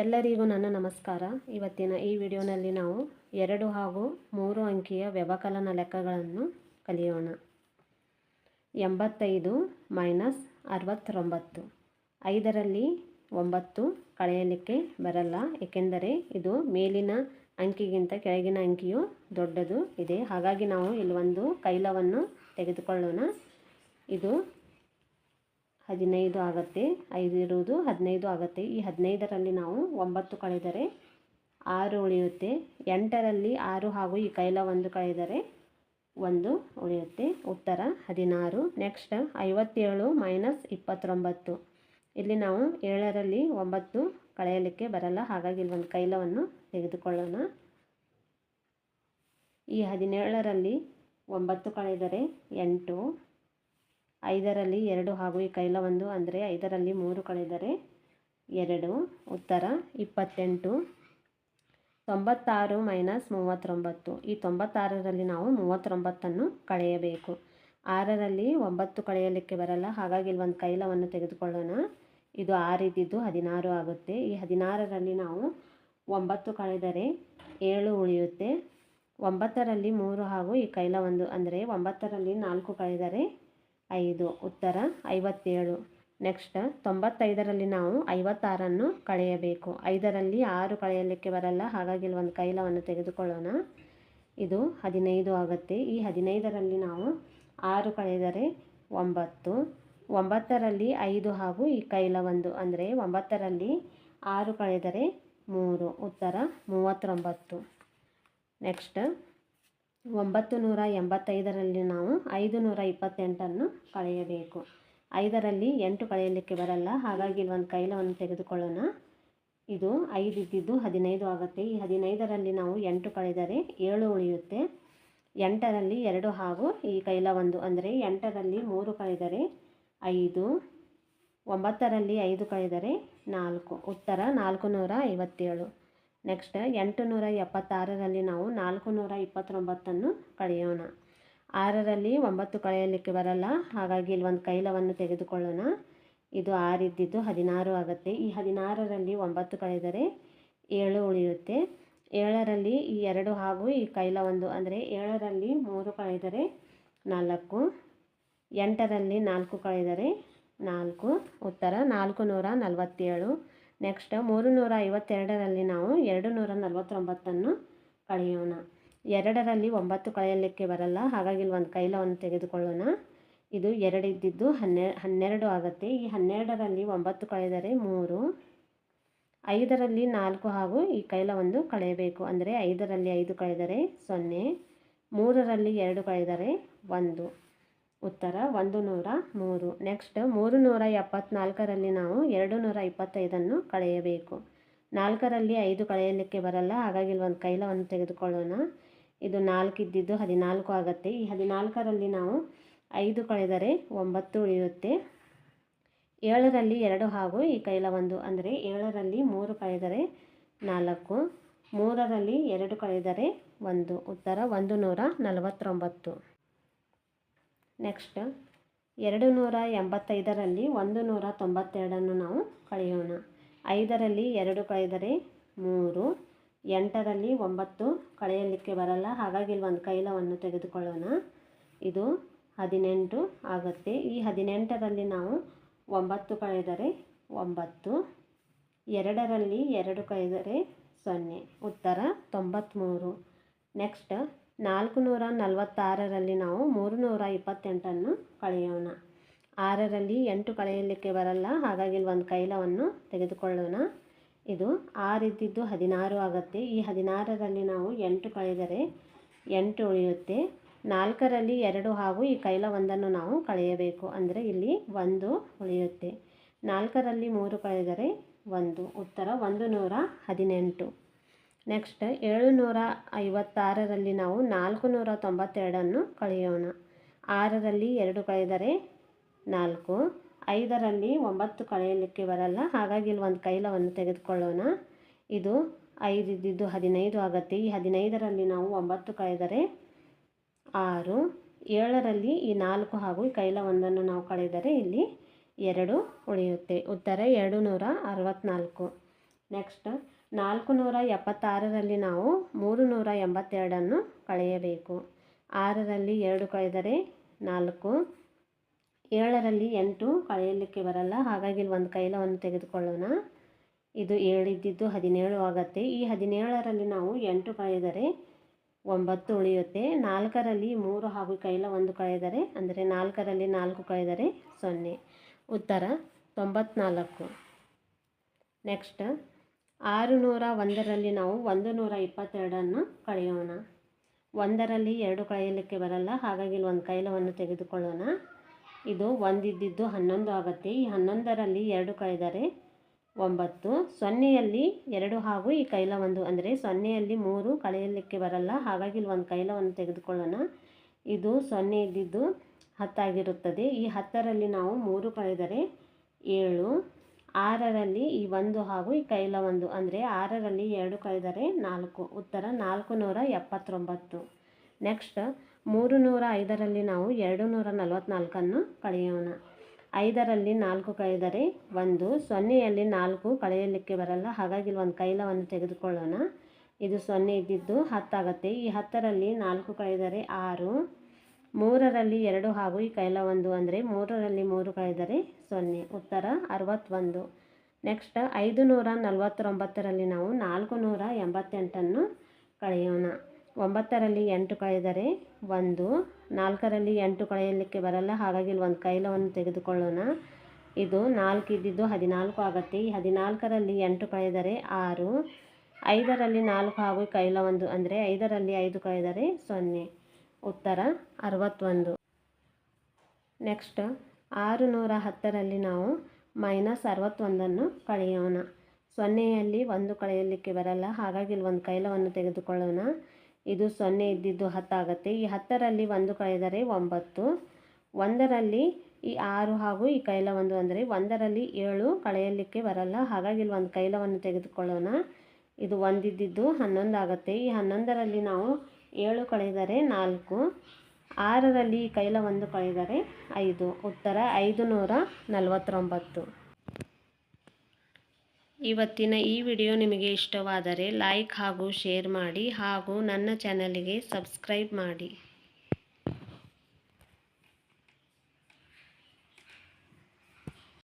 ಎಲ್ಲರಿಗೂ ನನ್ನ ನಮಸ್ಕಾರ. ಇವತ್ತಿನ ಈ ವಿಡಿಯೋನಲ್ಲಿ ನಾವು 2 ಹಾಗೂ 3 ಅಂಕಿಯ ವ್ಯವಕಲನ ಲೆಕ್ಕಗಳನ್ನು ಕಲಿಯೋಣ. 85 ಮೈನಸ್ 69. 5ರಲ್ಲಿ 9 ಕಳೆಯಲಿಕ್ಕೆ ಬರಲ್ಲ, ಏಕೆಂದರೆ ಇದು ಮೇಲಿನ ಅಂಕಿಗಿಂತ ಕೆಳಗಿನ ಅಂಕಿಯು ದೊಡ್ಡದು ಇದೆ. ಹಾಗಾಗಿ ನಾವು ಇಲ್ಲಿ ಒಂದು ಕೈಲವನ್ನು ತೆಗೆದುಕೊಳ್ಳೋಣ. ಇದು 15 ಆಗುತ್ತೆ. 5 ಇರುವುದು 15 ಆಗುತ್ತೆ. ಈ 15ರಲ್ಲಿ ನಾವು 9 ಕಳೆದರೆ 6 ಉಳಿಯುತ್ತೆ. 8ರಲ್ಲಿ 6 ಹಾಗೂ ಈ ಕೈಲ 1 ಕಳೆದರೆ 1 ಉಳಿಯುತ್ತೆ. ಉತ್ತರ 16. Next 57 minus 29. ಇಲ್ಲಿ ನಾವು 7ರಲ್ಲಿ 9 ಕಳೆಯಲಿಕ್ಕೆ ಬರಲ್ಲ, ಹಾಗಾಗಿ ಇಲ್ಲಿ ಒಂದು ಕೈಲವನ್ನು ತೆಗೆದುಕೊಳ್ಳೋಣ. ಈ 17ರಲ್ಲಿ 9 ಕಳೆದರೆ 8. 5ರಲ್ಲಿ 2 ಹಾಗೂ ಈ ಕೈಲ 1 ಅಂದರೆ 5ರಲ್ಲಿ 3 ಕಳೆದರೆ 2. ಉತ್ತರ 28. 96 ಮೈನಸ್ 39. ಈ 96ರಲ್ಲಿ ನಾವು 39ಅನ್ನು ಕಳೆಯಬೇಕು. 6ರಲ್ಲಿ 9 ಕಳೆಯಲಿಕ್ಕೆ ಬರಲ್ಲ, ಹಾಗಾಗಿ ಇಲ್ಲಿ ಒಂದು ಕೈಲವನ್ನು ತೆಗೆದುಕೊಳ್ಳೋಣ. ಇದು 6 ಇದ್ದಿದ್ದು 16 ಆಗುತ್ತೆ. ಈ 16ರಲ್ಲಿ ನಾವು 9 ಕಳೆದರೆ 7 ಉಳಿಯುತ್ತೆ. 9ರಲ್ಲಿ 3 ಹಾಗೂ ಈ ಕೈಲ 1 ಅಂದರೆ 9ರಲ್ಲಿ 4 ಕಳೆದರೆ 5. ಉತ್ತರ 57. ನೆಕ್ಸ್ಟ್ 95ರಲ್ಲಿ ನಾವು 56ಅನ್ನು ಕಳೆಯಬೇಕು. 5ರಲ್ಲಿ 6 ಕಳೆಯಲಿಕ್ಕೆ ಬರಲ್ಲ, ಹಾಗಾಗಿ ಇಲ್ಲಿ ಒಂದು ಕೈಲವನ್ನು ತೆಗೆದುಕೊಳ್ಳೋಣ. ಇದು 15 ಆಗುತ್ತೆ. ಈ 15ರಲ್ಲಿ ನಾವು 6 ಕಳೆದರೆ 9. 9ರಲ್ಲಿ 5 ಹಾಗೂ ಈ ಕೈಲ 1 ಅಂದರೆ 9ರಲ್ಲಿ 6 ಕಳೆದರೆ 3. ಉತ್ತರ 39. ನೆಕ್ಸ್ಟ್ 985ರಲ್ಲಿ ನಾವು 528ಅನ್ನು ಕಳೆಯಬೇಕು. 5ರಲ್ಲಿ 8 ಕಳೆಯಲಿಕ್ಕೆ ಬರಲ್ಲ, ಹಾಗಾಗಿ ಇಲ್ಲಿ ಒಂದು ಕೈಲವನ್ನು ತೆಗೆದುಕೊಳ್ಳೋಣ. ಇದು 5 ಇದ್ದಿದ್ದು 15 ಆಗುತ್ತೆ. ಈ 15ರಲ್ಲಿ ನಾವು 8 ಕಳೆದರೆ 7 ಉಳಿಯುತ್ತೆ. 8ರಲ್ಲಿ 2 ಹಾಗೂ ಈ ಕೈಲ 1 ಅಂದರೆ 8ರಲ್ಲಿ 3 ಕಳೆದರೆ 5. 9ರಲ್ಲಿ 5 ಕಳೆದರೆ 4. ಉತ್ತರ 457. ನೆಕ್ಸ್ಟ್ 876ರಲ್ಲಿ ನಾವು 429ಅನ್ನು ಕಳೆಯೋಣ. 6ರಲ್ಲಿ 9 ಕಳೆಯಲಿಕ್ಕೆ ಬರಲ್ಲ, ಹಾಗಾಗಿ ಇಲ್ಲಿ ಒಂದು ಕೈಲವನ್ನು ತೆಗೆದುಕೊಳ್ಳೋಣ. ಇದು 6 ಇದ್ದಿದ್ದು 16 ಆಗುತ್ತೆ. ಈ 16ರಲ್ಲಿ 9 ಕಳೆದರೆ 7 ಉಳಿಯುತ್ತೆ. 7ರಲ್ಲಿ ಈ 2 ಹಾಗೂ ಈ ಕೈಲ 1 ಅಂದರೆ 7ರಲ್ಲಿ 3 ಕಳೆದರೆ 4. 8ರಲ್ಲಿ 4 ಕಳೆದರೆ 4. ಉತ್ತರ 447. ನೆಕ್ಸ್ಟ್ 352ರಲ್ಲಿ ನಾವು 249ಅನ್ನು ಕಳೆಯೋಣ. 2ರಲ್ಲಿ 9 ಕಳೆಯಲಿಕ್ಕೆ ಬರಲ್ಲ, ಹಾಗಾಗಿ ಇಲ್ಲಿ ಒಂದು ಕೈಲವನ್ನು ತೆಗೆದುಕೊಳ್ಳೋಣ. ಇದು 2 ಇದ್ದಿದ್ದು 12 ಆಗುತ್ತೆ. ಈ 12ರಲ್ಲಿ 9 ಕಳೆದರೆ 3. 5ರಲ್ಲಿ 4 ಹಾಗೂ ಈ ಕೈಲ 1 ಕಳೆಯಬೇಕು, ಅಂದರೆ 5ರಲ್ಲಿ 5 ಕಳೆದರೆ 0. 3ರಲ್ಲಿ 2 ಕಳೆದರೆ 1. ಉತ್ತರ 103. ನೆಕ್ಸ್ಟ್ 374ರಲ್ಲಿ ನಾವು 225ಅನ್ನು ಕಳೆಯಬೇಕು. 4ರಲ್ಲಿ 5 ಕಳೆಯಲಿಕ್ಕೆ ಬರಲ್ಲ, ಹಾಗಾಗಿ ಇಲ್ಲಿ ಒಂದು ಕೈಲವನ್ನು ತೆಗೆದುಕೊಳ್ಳೋಣ. ಇದು 4 ಇದ್ದಿದ್ದು 14 ಆಗುತ್ತೆ. ಈ 14ರಲ್ಲಿ ನಾವು 5 ಕಳೆದರೆ 9 ಉಳಿಯುತ್ತೆ. 7ರಲ್ಲಿ 2 ಹಾಗೂ ಈ ಕೈಲ 1 ಅಂದರೆ 7ರಲ್ಲಿ 3 ಕಳೆದರೆ 4. 3ರಲ್ಲಿ 2 ಕಳೆದರೆ 1. ಉತ್ತರ 149. ನೆಕ್ಸ್ಟ್ 285ರಲ್ಲಿ 192ಅನ್ನು ನಾವು ಕಳೆಯೋಣ. 5ರಲ್ಲಿ 2 ಕಳೆದರೆ 3. 8ರಲ್ಲಿ 9 ಕಳೆಯಲಿಕ್ಕೆ ಬರಲ್ಲ, ಹಾಗಾಗಿ ಇಲ್ಲಿ ಒಂದು ಕೈಲವನ್ನು ತೆಗೆದುಕೊಳ್ಳೋಣ. ಇದು 18 ಆಗುತ್ತೆ. ಈ 18ರಲ್ಲಿ ನಾವು 9 ಕಳೆದರೆ 9. 2ರಲ್ಲಿ 2 ಕಳೆದರೆ 0. ಉತ್ತರ 93. ನೆಕ್ಸ್ಟ್ 446ರಲ್ಲಿ ನಾವು 328ಅನ್ನು ಕಳೆಯೋಣ. 6ರಲ್ಲಿ 8 ಕಳೆಯಲಿಕ್ಕೆ ಬರಲ್ಲ, ಹಾಗಾಗಿ ಇಲ್ಲಿ ಒಂದು ಕೈಲವನ್ನು ತೆಗೆದುಕೊಳ್ಳೋಣ. ಇದು 6 ಇದ್ದಿದ್ದು 16 ಆಗುತ್ತೆ. ಈ 16ರಲ್ಲಿ ನಾವು 8 ಕಳೆದರೆ 8 ಉಳಿಯುತ್ತೆ. 4ರಲ್ಲಿ 2 ಹಾಗೂ ಈ ಕೈಲ 1ಅನ್ನು ನಾವು ಕಳೆಯಬೇಕು, ಅಂದರೆ ಇಲ್ಲಿ 1 ಉಳಿಯುತ್ತೆ. 4ರಲ್ಲಿ 3 ಕಳೆದರೆ 1. ಉತ್ತರ 118. ನೆಕ್ಸ್ಟ್ 756ರಲ್ಲಿ ನಾವು 492ಅನ್ನು ಕಳೆಯೋಣ. 6ರಲ್ಲಿ 2 ಕಳೆದರೆ 4. 5ರಲ್ಲಿ 9 ಕಳೆಯಲಿಕ್ಕೆ ಬರಲ್ಲ, ಹಾಗಾಗಿ ಇಲ್ಲಿ ಒಂದು ಕೈಲವನ್ನು ತೆಗೆದುಕೊಳ್ಳೋಣ. ಇದು 5 ಇದ್ದಿದ್ದು 15 ಆಗುತ್ತೆ. ಈ 15ರಲ್ಲಿ ನಾವು 9 ಕಳೆದರೆ 6. 7ರಲ್ಲಿ ಈ 4 ಹಾಗೂ ಈ ಕೈಲ 1ಅನ್ನು ನಾವು ಕಳೆದರೆ ಇಲ್ಲಿ 2 ಉಳಿಯುತ್ತೆ. ಉತ್ತರ 264. ನೆಕ್ಸ್ಟ್ 476ರಲ್ಲಿ ನಾವು 382 ಕಳೆಯಬೇಕು. 6ರಲ್ಲಿ 2 ಕಳೆದರೆ 4, 7ರಲ್ಲಿ 8 ಕಳೆಯಲಿಕ್ಕೆ ಬರಲ್ಲ, ಹಾಗಾಗಿ ಇಲ್ಲಿ ಒಂದು ಕೈಲವನ್ನು ತೆಗೆದುಕೊಳ್ಳೋಣ. ಇದು 7 ಇದ್ದಿದ್ದು 17 ಆಗುತ್ತೆ. ಈ 17ರಲ್ಲಿ ನಾವು 8 ಕಳೆದರೆ 9 ಉಳಿಯುತ್ತೆ. 4ರಲ್ಲಿ 3 ಹಾಗೂ ಕೈಲ 1 ಕಳೆದರೆ ಅಂದರೆ 4ರಲ್ಲಿ 4 ಕಳೆದರೆ 0. ಉತ್ತರ 94. ನೆಕ್ಸ್ಟ್ 601ರಲ್ಲಿ ನಾವು 122 ಕಳೆಯೋಣ. 1ರಲ್ಲಿ 2 ಕಳೆಯಲಿಕ್ಕೆ ಬರಲ್ಲ, ಹಾಗಾಗಿ ಇಲ್ಲಿ ಒಂದು ಕೈಲವನ್ನು ತೆಗೆದುಕೊಳ್ಳೋಣ. ಇದು 1 ಇದ್ದಿದ್ದು 11 ಆಗುತ್ತೆ. ಈ 11ರಲ್ಲಿ 2 ಕಳೆದರೆ 9, 0ಯಲ್ಲಿ 2 ಹಾಗೂ ಈ ಕೈಲ 1 ಅಂದರೆ 0ಯಲ್ಲಿ 3 ಕಳೆಯಲಿಕ್ಕೆ ಬರಲ್ಲ, ಹಾಗಾಗಿ ಇಲ್ಲಿ ಒಂದು ಕೈಲವನ್ನು ತೆಗೆದುಕೊಳ್ಳೋಣ. ಇದು 0 ಇದ್ದಿದ್ದು 10 ಆಗಿರುತ್ತದೆ. ಈ 10ರಲ್ಲಿ ನಾವು 3 ಕಳೆದರೆ 7, 6ರಲ್ಲಿ ಈ 1 ಹಾಗೂ ಈ ಕೈಲ 1 ಅಂದರೆ 6ರಲ್ಲಿ 2 ಕಳೆದರೆ 4. ಉತ್ತರ 479. ನೆಕ್ಸ್ಟ್ 305ರಲ್ಲಿ ನಾವು 244 ಕಳೆಯೋಣ. 5ರಲ್ಲಿ 4 ಕಳೆದರೆ 1, 0ಯಲ್ಲಿ 4 ಕಳೆಯಲಿಕ್ಕೆ ಬರಲ್ಲ, ಹಾಗಾಗಿ ಇಲ್ಲಿ ಒಂದು ಕೈಲವನ್ನು ತೆಗೆದುಕೊಳ್ಳೋಣ. ಇದು 0 ಇದ್ದಿದ್ದು 10 ಆಗುತ್ತೆ. ಈ 10ರಲ್ಲಿ 4 ಕಳೆದರೆ 6, 3ರಲ್ಲಿ 2 ಹಾಗೂ ಈ ಕೈಲ 1 ಅಂದರೆ 3ರಲ್ಲಿ 3 ಕಳೆದರೆ 0. ಉತ್ತರ 61. ನೆಕ್ಸ್ಟ್ 549ರಲ್ಲಿ ನಾವು 488 ಕಳೆಯೋಣ. 9ರಲ್ಲಿ 8 ಕಳೆದರೆ 1, 4ರಲ್ಲಿ 8 ಕಳೆಯಲಿಕ್ಕೆ ಬರಲ್ಲ, ಹಾಗಾಗಿ ಇಲ್ಲಿ ಒಂದು ಕೈಲವನ್ನು ತೆಗೆದುಕೊಳ್ಳೋಣ. ಇದು 4 ಇದ್ದಿದ್ದು 14 ಆಗುತ್ತೆ. ಈ 14ರಲ್ಲಿ 8 ಕಳೆದರೆ 6, 5ರಲ್ಲಿ 4 ಹಾಗೂ ಕೈಲ 1 ಅಂದರೆ 5ರಲ್ಲಿ 5 ಕಳೆದರೆ 0. ಉತ್ತರ 61. ನೆಕ್ಸ್ಟ್ 610ರಲ್ಲಿ ನಾವು -61 ಕಳೆಯೋಣ. 0ಯಲ್ಲಿ 1 ಕಳೆಯಲಿಕ್ಕೆ ಬರಲ್ಲ, ಹಾಗಾಗಿ ಇಲ್ಲಿ ಒಂದು ಕೈಲವನ್ನು ತೆಗೆದುಕೊಳ್ಳೋಣ. ಇದು 0 ಇದ್ದಿದ್ದು 10 ಆಗುತ್ತೆ. ಈ 10ರಲ್ಲಿ 1 ಕಳೆದರೆ 9, 1ರಲ್ಲಿ ಈ 6 ಹಾಗೂ ಈ ಕೈಲ 1 ಅಂದರೆ 1ರಲ್ಲಿ 7 ಕಳೆಯಲಿಕ್ಕೆ ಬರಲ್ಲ, ಹಾಗಾಗಿ ಇಲ್ಲಿ ಒಂದು ಕೈಲವನ್ನು ತೆಗೆದುಕೊಳ್ಳೋಣ. ಇದು 1 ಇದ್ದಿದ್ದು 11 ಆಗುತ್ತೆ. ಈ 11ರಲ್ಲಿ ನಾವು 7 ಕಳೆದರೆ 4, 6ರಲ್ಲಿ ಈ ಕೈಲ 1 ಕಳೆದರೆ 5. ಉತ್ತರ 549. ಇವತ್ತಿನ ಈ ವಿಡಿಯೋ ನಿಮಗೆ ಇಷ್ಟವಾದರೆ ಲೈಕ್ ಹಾಗೂ ಶೇರ್ ಮಾಡಿ ಹಾಗೂ ನನ್ನ ಚಾನಲಿಗೆ ಸಬ್ಸ್ಕ್ರೈಬ್ ಮಾಡಿ.